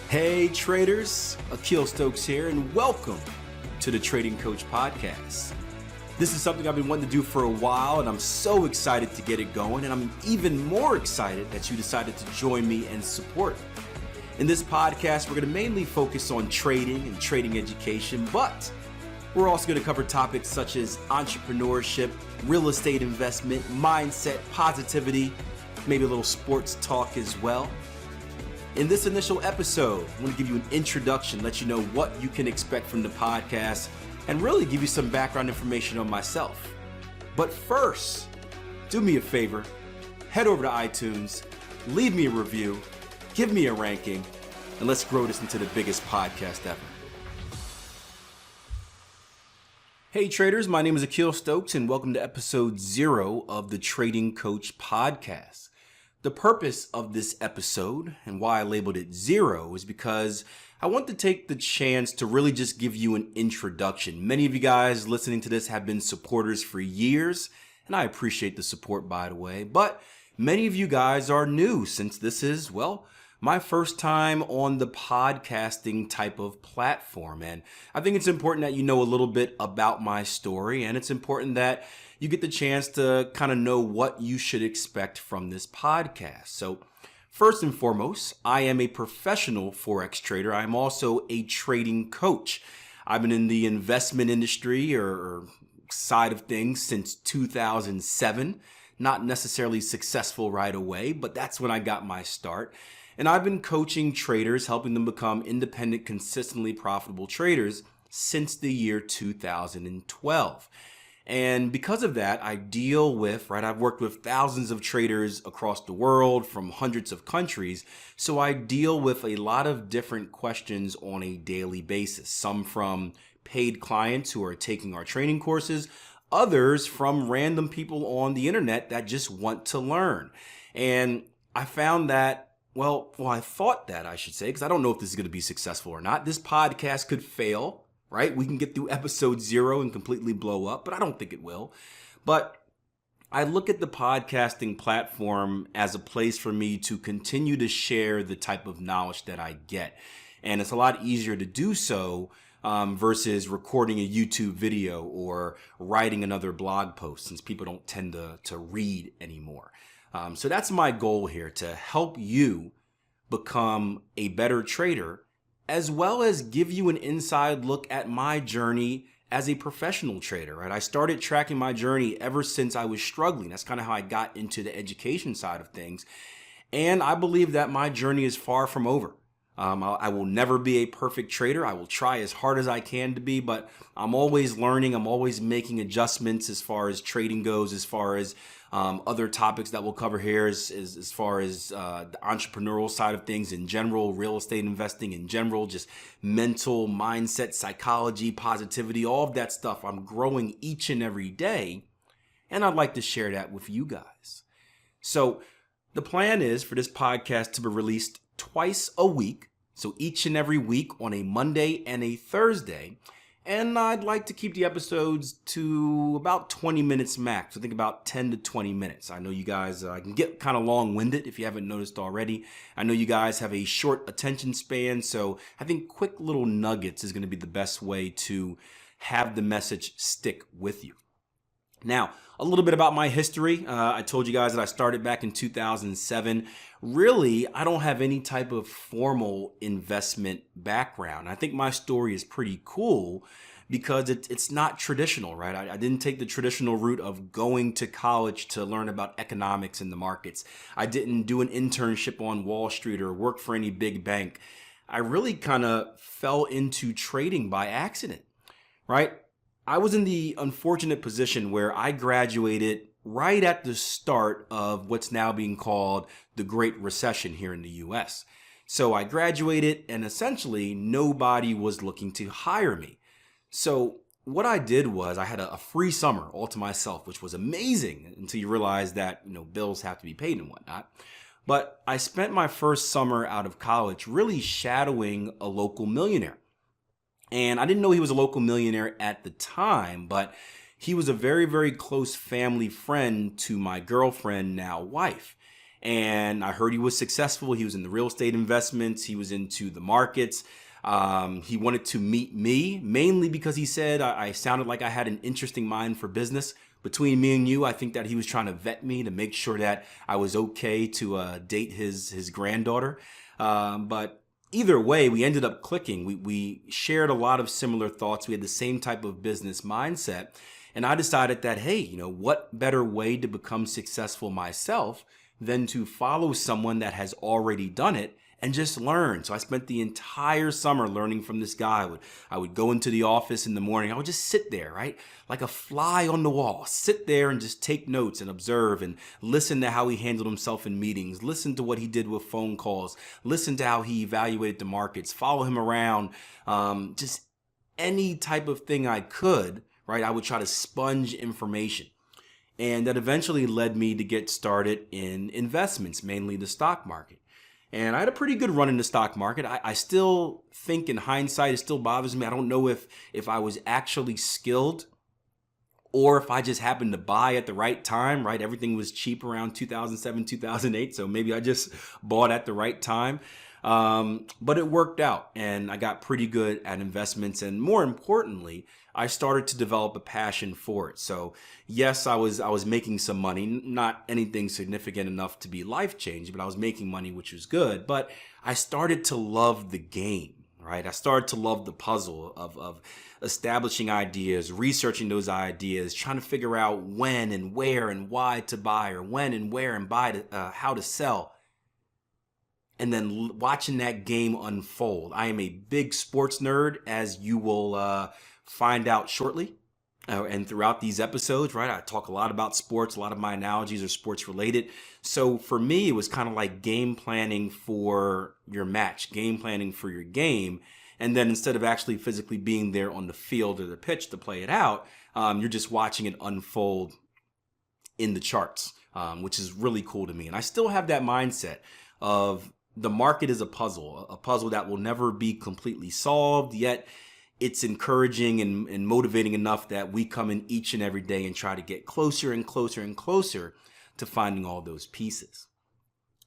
Hey traders, Akil Stokes here, and welcome to the Trading Coach Podcast. This is something I've been wanting to do for a while, and I'm so excited to get it going, and I'm even more excited that you decided to join me and support. In this podcast, we're going to mainly focus on trading and trading education, but we're also going to cover topics such as entrepreneurship, real estate investment, mindset, positivity, maybe a little sports talk as well. In this initial episode, I want to give you an introduction, let you know what you can expect from the podcast, and really give you some background information on myself. But first, do me a favor, head over to iTunes, leave me a review, give me a ranking, and let's grow this into the biggest podcast ever. Hey traders, my name is Akil Stokes, and welcome to episode 0 of the Trading Coach Podcast. The purpose of this episode and why I labeled it 0 is because I want to take the chance to really just give you an introduction. Many of you guys listening to this have been supporters for years, and I appreciate the support, by the way, but many of you guys are new since this is, well, my first time on the podcasting type of platform. And I think it's important that you know a little bit about my story, and it's important that you get the chance to kind of know what you should expect from this podcast. So first and foremost, I am a professional Forex trader. I'm also a trading coach. I've been in the investment industry or side of things since 2007. Not necessarily successful right away, but that's when I got my start. And I've been coaching traders, helping them become independent, consistently profitable traders since the year 2012. And because of that, I deal with, I've worked with thousands of traders across the world from hundreds of countries. So I deal with a lot of different questions on a daily basis. Some from paid clients who are taking our training courses, others from random people on the internet that just want to learn. And I found that I thought that, I should say, because I don't know if this is going to be successful or not. This podcast could fail, right? We can get through episode 0 and completely blow up, but I don't think it will. But I look at the podcasting platform as a place for me to continue to share the type of knowledge that I get. And it's a lot easier to do so versus recording a YouTube video or writing another blog post, since people don't tend to read anymore. So that's my goal here, to help you become a better trader, as well as give you an inside look at my journey as a professional trader, right? I started tracking my journey ever since I was struggling. That's kind of how I got into the education side of things. And I believe that my journey is far from over. I will never be a perfect trader. I will try as hard as I can to be, but I'm always learning. I'm always making adjustments as far as trading goes, as far as other topics that we'll cover here, as far as the entrepreneurial side of things in general, real estate investing in general, just mental mindset, psychology, positivity, all of that stuff. I'm growing each and every day, and I'd like to share that with you guys. So the plan is for this podcast to be released twice a week, so each and every week on a Monday and a Thursday. And I'd like to keep the episodes to about 20 minutes max. I think about 10 to 20 minutes. I know you guys can get kind of long-winded if you haven't noticed already. I know you guys have a short attention span, so I think quick little nuggets is going to be the best way to have the message stick with you. Now, a little bit about my history. I told you guys that I started back in 2007. Really, I don't have any type of formal investment background. I think my story is pretty cool because it's not traditional, right? I didn't take the traditional route of going to college to learn about economics in the markets. I didn't do an internship on Wall Street or work for any big bank. I really kind of fell into trading by accident, right? I was in the unfortunate position where I graduated right at the start of what's now being called the Great Recession here in the US. So I graduated and essentially nobody was looking to hire me. So what I did was I had a free summer all to myself, which was amazing until you realize that, bills have to be paid and whatnot. But I spent my first summer out of college really shadowing a local millionaire. And I didn't know he was a local millionaire at the time, but he was a very, very close family friend to my girlfriend, now wife. And I heard he was successful. He was in the real estate investments. He was into the markets. He wanted to meet me mainly because he said I sounded like I had an interesting mind for business. Between me and you, I think that he was trying to vet me to make sure that I was okay to date his granddaughter. But either way, we ended up clicking. We shared a lot of similar thoughts. We had the same type of business mindset. And I decided that, hey, what better way to become successful myself than to follow someone that has already done it and just learn. So I spent the entire summer learning from this guy. I would go into the office in the morning. I would just sit there, right? Like a fly on the wall, sit there and just take notes and observe and listen to how he handled himself in meetings, listen to what he did with phone calls, listen to how he evaluated the markets, follow him around, just any type of thing I could, right? I would try to sponge information. And that eventually led me to get started in investments, mainly the stock market. And I had a pretty good run in the stock market. I still think in hindsight, it still bothers me. I don't know if I was actually skilled or if I just happened to buy at the right time, right? Everything was cheap around 2007, 2008. So maybe I just bought at the right time. But it worked out and I got pretty good at investments. And more importantly, I started to develop a passion for it. So yes, I was making some money, not anything significant enough to be life-changing, but I was making money, which was good. But I started to love the game, right? I started to love the puzzle of establishing ideas, researching those ideas, trying to figure out when and where and why to buy, or when and where and how to sell. And then watching that game unfold. I am a big sports nerd, as you will find out shortly. And throughout these episodes, right, I talk a lot about sports. A lot of my analogies are sports related. So for me, it was kind of like game planning for your match, game planning for your game. And then instead of actually physically being there on the field or the pitch to play it out, you're just watching it unfold in the charts, which is really cool to me. And I still have that mindset of the market is a puzzle that will never be completely solved, yet it's encouraging and motivating enough that we come in each and every day and try to get closer and closer and closer to finding all those pieces.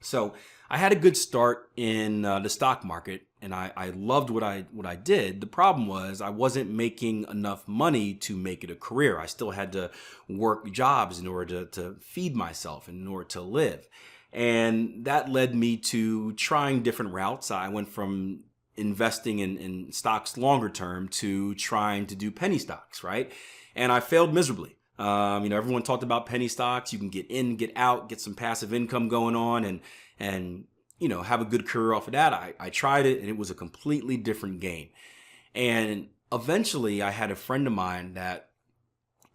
So I had a good start in the stock market, and I loved what I did. The problem was I wasn't making enough money to make it a career. I still had to work jobs in order to feed myself and in order to live. And that led me to trying different routes. I went from investing in stocks longer term to trying to do penny stocks, right? And I failed miserably. Everyone talked about penny stocks. You can get in, get out, get some passive income going on and have a good career off of that. I tried it and it was a completely different game. And eventually I had a friend of mine that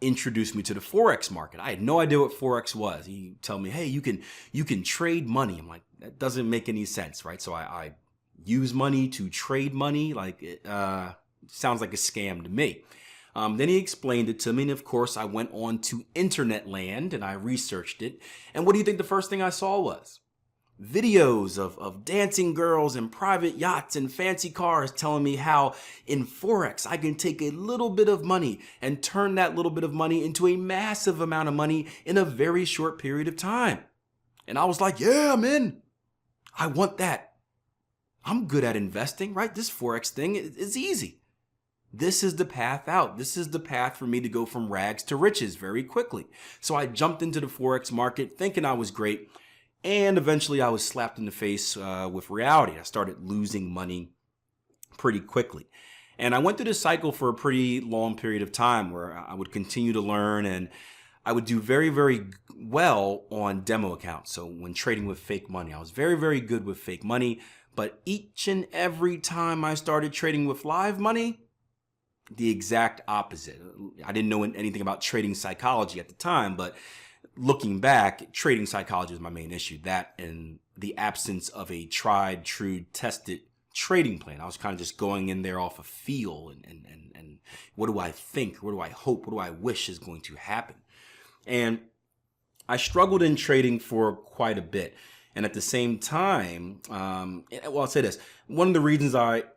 introduced me to the Forex market. I had no idea what Forex was. He told me, hey, you can trade money. I'm like, that doesn't make any sense, right? So I use money to trade money. Like it sounds like a scam to me. Then he explained it to me. And of course I went on to internet land and I researched it. And what do you think the first thing I saw was? Videos of dancing girls and private yachts and fancy cars telling me how in Forex I can take a little bit of money and turn that little bit of money into a massive amount of money in a very short period of time. And I was like, yeah, I'm in. I want that. I'm good at investing, right? This Forex thing is easy. This is the path out. This is the path for me to go from rags to riches very quickly. So I jumped into the Forex market thinking I was great. And eventually I was slapped in the face with reality. I started losing money pretty quickly. And I went through this cycle for a pretty long period of time where I would continue to learn and I would do very, very well on demo accounts. So when trading with fake money, I was very, very good with fake money. But each and every time I started trading with live money, the exact opposite. I didn't know anything about trading psychology at the time, but looking back, trading psychology was my main issue. That and the absence of a tried, true, tested trading plan. I was kind of just going in there off of feel and what do I think? What do I hope? What do I wish is going to happen? And I struggled in trading for quite a bit. And at the same time, I'll say this. One of the reasons there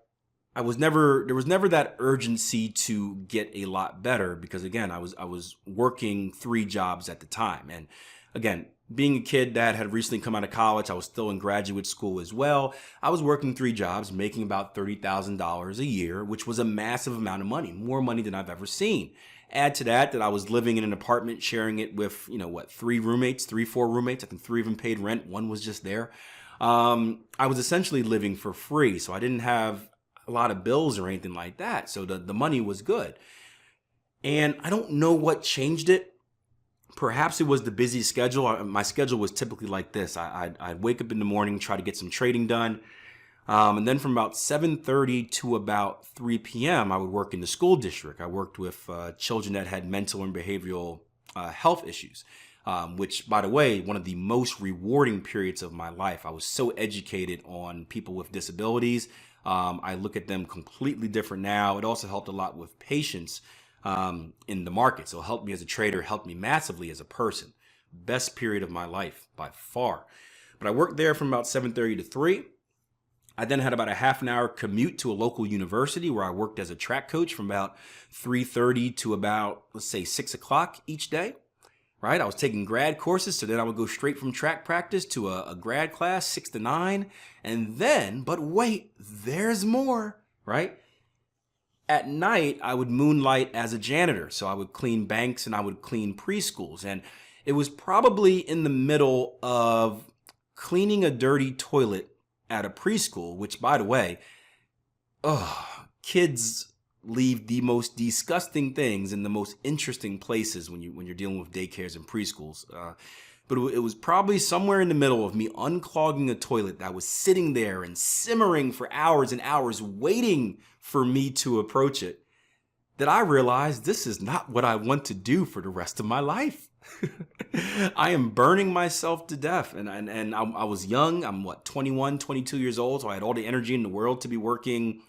was never that urgency to get a lot better because again, I was working 3 jobs at the time. And again, being a kid that had recently come out of college, I was still in graduate school as well. I was working 3 jobs, making about $30,000 a year, which was a massive amount of money, more money than I've ever seen. Add to that I was living in an apartment, sharing it with, 3 roommates, 4 roommates. I think 3 of them paid rent. One was just there. I was essentially living for free, so I didn't have a lot of bills or anything like that. So the money was good. And I don't know what changed it. Perhaps it was the busy schedule. My schedule was typically like this. I'd wake up in the morning, try to get some trading done. And then from about 7:30 to about 3 p.m., I would work in the school district. I worked with children that had mental and behavioral health issues, which, by the way, one of the most rewarding periods of my life. I was so educated on people with disabilities. I look at them completely different now. It also helped a lot with patience in the market. So it helped me as a trader, helped me massively as a person. Best period of my life by far. But I worked there from about 7:30 to 3. I then had about a half an hour commute to a local university where I worked as a track coach from about 3:30 to about, let's say, 6 o'clock each day, right? I was taking grad courses, so then I would go straight from track practice to a grad class, 6 to 9. And then, but wait, there's more, right? At night, I would moonlight as a janitor. So I would clean banks and I would clean preschools. And it was probably in the middle of cleaning a dirty toilet at a preschool, which, by the way, kids leave the most disgusting things in the most interesting places when you're dealing with daycares and preschools. But it was probably somewhere in the middle of me unclogging a toilet that was sitting there and simmering for hours and hours, waiting for me to approach it, that I realized this is not what I want to do for the rest of my life. I am burning myself to death. And I was young. I'm 21, 22 years old. So I had all the energy in the world to be working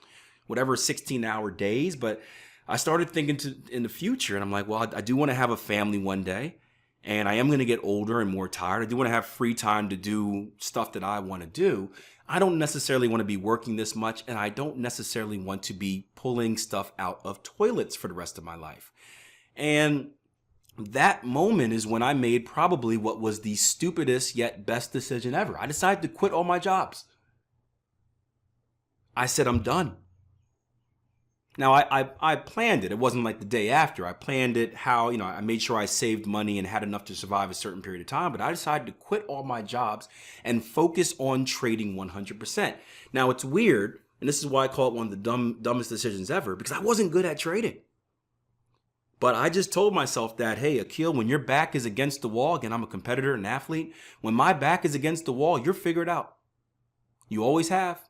whatever 16-hour days. But I started thinking in the future, and I'm like, well, I do want to have a family one day. And I am going to get older and more tired. I do want to have free time to do stuff that I want to do. I don't necessarily want to be working this much, and I don't necessarily want to be pulling stuff out of toilets for the rest of my life. And that moment is when I made probably what was the stupidest yet best decision ever. I decided to quit all my jobs. I said, I'm done. Now, I planned it. It wasn't like the day after. I planned it how, I made sure I saved money and had enough to survive a certain period of time. But I decided to quit all my jobs and focus on trading 100%. Now, it's weird, and this is why I call it one of the dumbest decisions ever, because I wasn't good at trading. But I just told myself that, hey, Akil, when your back is against the wall, again, I'm a competitor, an athlete. When my back is against the wall, you're figured out. You always have.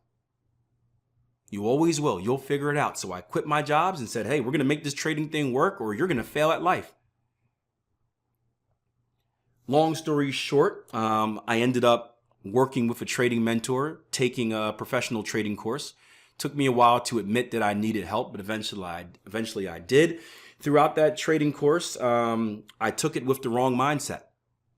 You always will. You'll figure it out. So I quit my jobs and said, hey, we're going to make this trading thing work or you're going to fail at life. Long story short, I ended up working with a trading mentor, taking a professional trading course. Took me a while to admit that I needed help, but eventually I did. Throughout that trading course, I took it with the wrong mindset.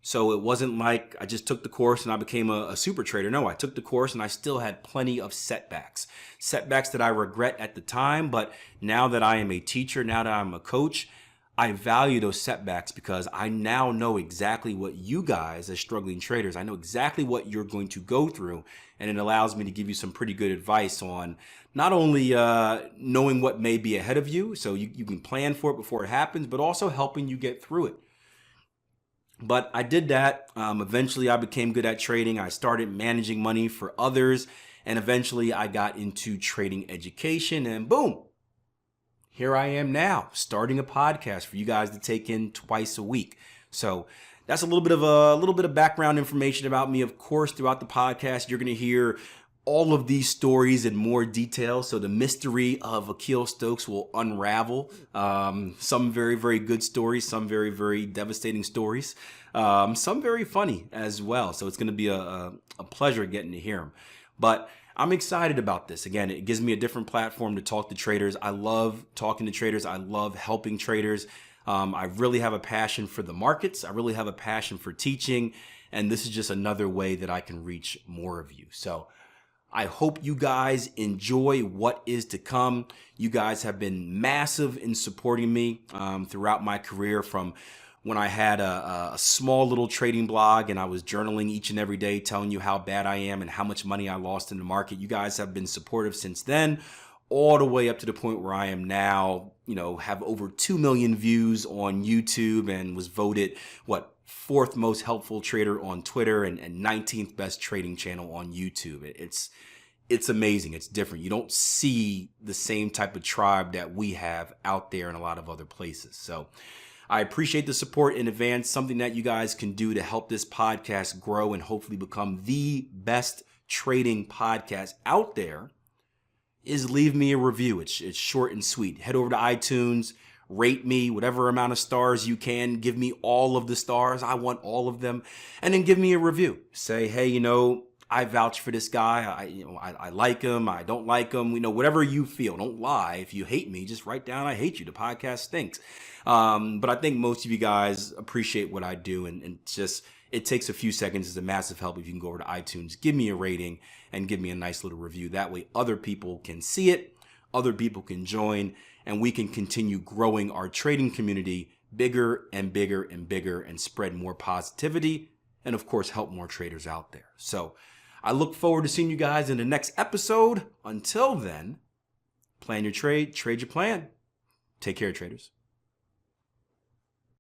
So it wasn't like I just took the course and I became a super trader. No, I took the course and I still had plenty of setbacks. Setbacks that I regret at the time, but now that I am a teacher, now that I'm a coach, I value those setbacks because I now know exactly what you guys as struggling traders, I know exactly what you're going to go through. And it allows me to give you some pretty good advice on not only knowing what may be ahead of you, so you can plan for it before it happens, but also helping you get through it. But I did that. Eventually, I became good at trading. I started managing money for others. And eventually, I got into trading education. And boom, here I am now, starting a podcast for you guys to take in twice a week. So that's a little bit of background information about me. Of course, throughout the podcast, you're going to hear all of these stories in more detail. So the mystery of Akil Stokes will unravel. Some very, very good stories, some very, very devastating stories, some very funny as well. So it's going to be a pleasure getting to hear them. But I'm excited about this. Again, it gives me a different platform to talk to traders. I love talking to traders. I love helping traders. I really have a passion for the markets. I really have a passion for teaching. And this is just another way that I can reach more of you. So I hope you guys enjoy what is to come. You guys have been massive in supporting me throughout my career, from when I had a small little trading blog and I was journaling each and every day, telling you how bad I am and how much money I lost in the market. You guys have been supportive since then, all the way up to the point where I am now, have over 2 million views on YouTube and was voted, fourth most helpful trader on Twitter and 19th best trading channel on YouTube. It's amazing. It's different. You don't see the same type of tribe that we have out there in a lot of other places. So I appreciate the support in advance. Something that you guys can do to help this podcast grow and hopefully become the best trading podcast out there is leave me a review. It's short and sweet. Head over to iTunes, rate me whatever amount of stars you can. Give me all of the stars. I want all of them. And then give me a review. Say, hey, I vouch for this guy. I like him. I don't like him. Whatever you feel. Don't lie. If you hate me, just write down I hate you. The podcast stinks. But I think most of you guys appreciate what I do, and it takes a few seconds. It's a massive help if you can go over to iTunes, give me a rating, and give me a nice little review. That way other people can see it, other people can join, and we can continue growing our trading community bigger and bigger and bigger and spread more positivity and, of course, help more traders out there. So I look forward to seeing you guys in the next episode. Until then, plan your trade, trade your plan. Take care, traders.